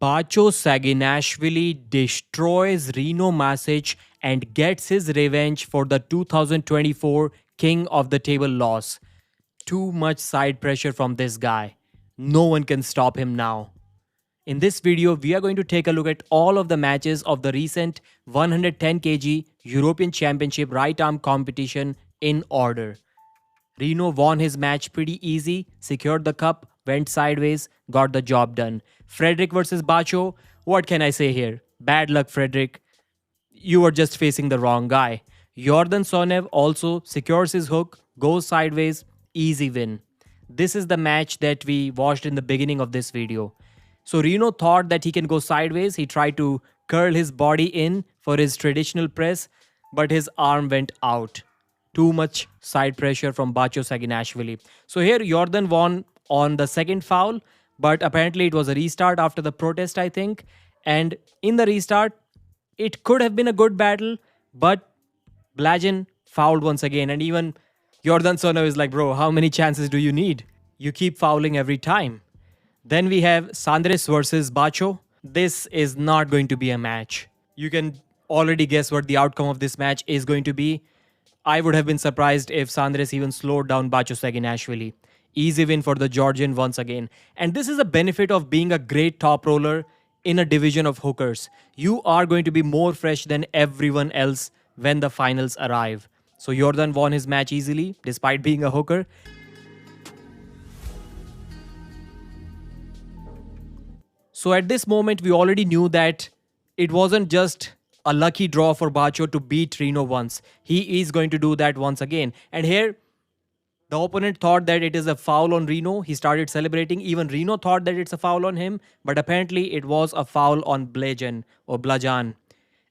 Bacho Saginashvili destroys Reno Masic and gets his revenge for the 2024 King of the Table loss. Too much side pressure from this guy. No one can stop him now. In this video, we are going to take a look at all of the matches of the recent 110 kg European Championship right arm competition in order. Reno won his match pretty easy, secured the cup, went sideways, got the job done. Frederick versus Bacho, what can I say here? Bad luck, Frederick. You were just facing the wrong guy. Yordan Sonev also secures his hook, goes sideways, easy win. This is the match that we watched in the beginning of this video. So Reno thought that he can go sideways. He tried to curl his body in for his traditional press, but his arm went out. Too much side pressure from Bacho Saginashvili. So here Yordan won on the second foul, but apparently it was a restart after the protest, I think. And in the restart, it could have been a good battle, but Blagin fouled once again. And even Yordan Sonev is like, bro, how many chances do you need? You keep fouling every time. Then we have Sandres versus Bacho. This is not going to be a match. You can already guess what the outcome of this match is going to be. I would have been surprised if Sandres even slowed down Bacho Saginashvili. Easy win for the Georgian once again. And this is a benefit of being a great top roller in a division of hookers. You are going to be more fresh than everyone else when the finals arrive. So Yordan won his match easily despite being a hooker. So at this moment, we already knew that it wasn't just a lucky draw for Bacho to beat Reno once. He is going to do that once again. And here, the opponent thought that it is a foul on Reno. He started celebrating. Even Reno thought that it's a foul on him. But apparently, it was a foul on Blajan.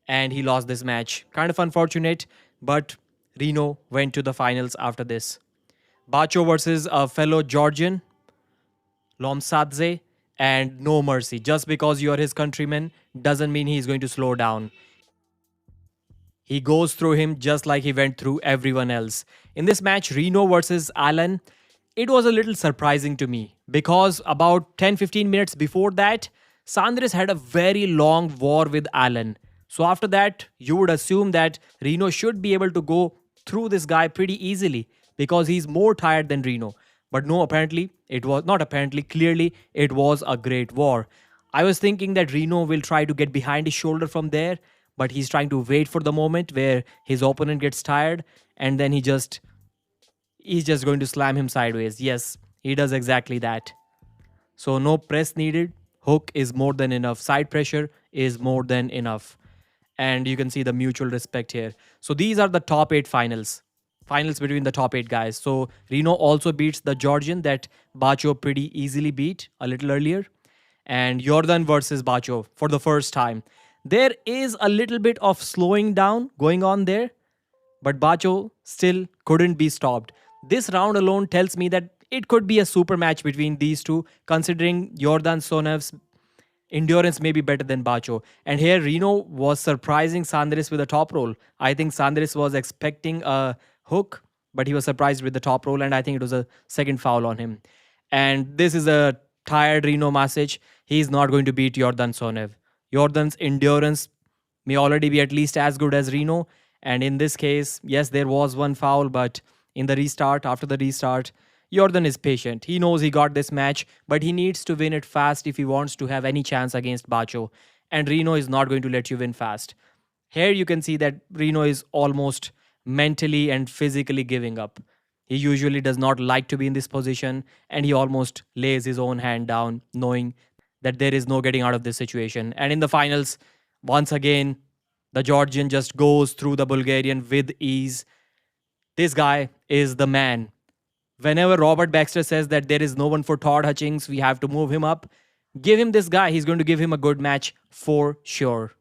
And he lost this match. Kind of unfortunate, but Reno went to the finals after this. Bacho versus a fellow Georgian, Lomsadze. And no mercy. Just because you are his countryman doesn't mean he's going to slow down. He goes through him just like he went through everyone else. In this match, Reno versus Alan, it was a little surprising to me because about 10-15 minutes before that, Sandres had a very long war with Alan. So after that, you would assume that Reno should be able to go through this guy pretty easily because he's more tired than Reno. But no, apparently, it was not apparently, clearly, it was a great war. I was thinking that Reno will try to get behind his shoulder from there, but he's trying to wait for the moment where his opponent gets tired, and then he's just going to slam him sideways. Yes, he does exactly that. So no press needed. Hook is more than enough. Side pressure is more than enough. And you can see the mutual respect here. So these are the top 8 finals between the top 8 guys. So Reno also beats the Georgian that Bacho pretty easily beat a little earlier. And Yordan versus Bacho for the first time. There is a little bit of slowing down going on there, but Bacho still couldn't be stopped. This round alone tells me that it could be a super match between these two, considering Yordan Sonev's endurance may be better than Bacho. And here Reno was surprising Sandres with a top roll. I think Sandres was expecting a hook, but he was surprised with the top roll, and I think it was a second foul on him. And this is a tired Reno Masic. He's not going to beat Yordan Sonev. Yordan's endurance may already be at least as good as Reno, and in this case, yes, there was one foul, but in the restart, after the restart, Yordan is patient. He knows he got this match, but he needs to win it fast if he wants to have any chance against Bacho, and Reno is not going to let you win fast. Here you can see that Reno is almost mentally and physically giving up. He usually does not like to be in this position, and he almost lays his own hand down knowing that there is no getting out of this situation. And in the finals, once again, the Georgian just goes through the Bulgarian with ease. This guy is the man. Whenever Robert Baxter says that there is no one for Todd Hutchings, we have to move him up, give him this guy. He's going to give him a good match for sure.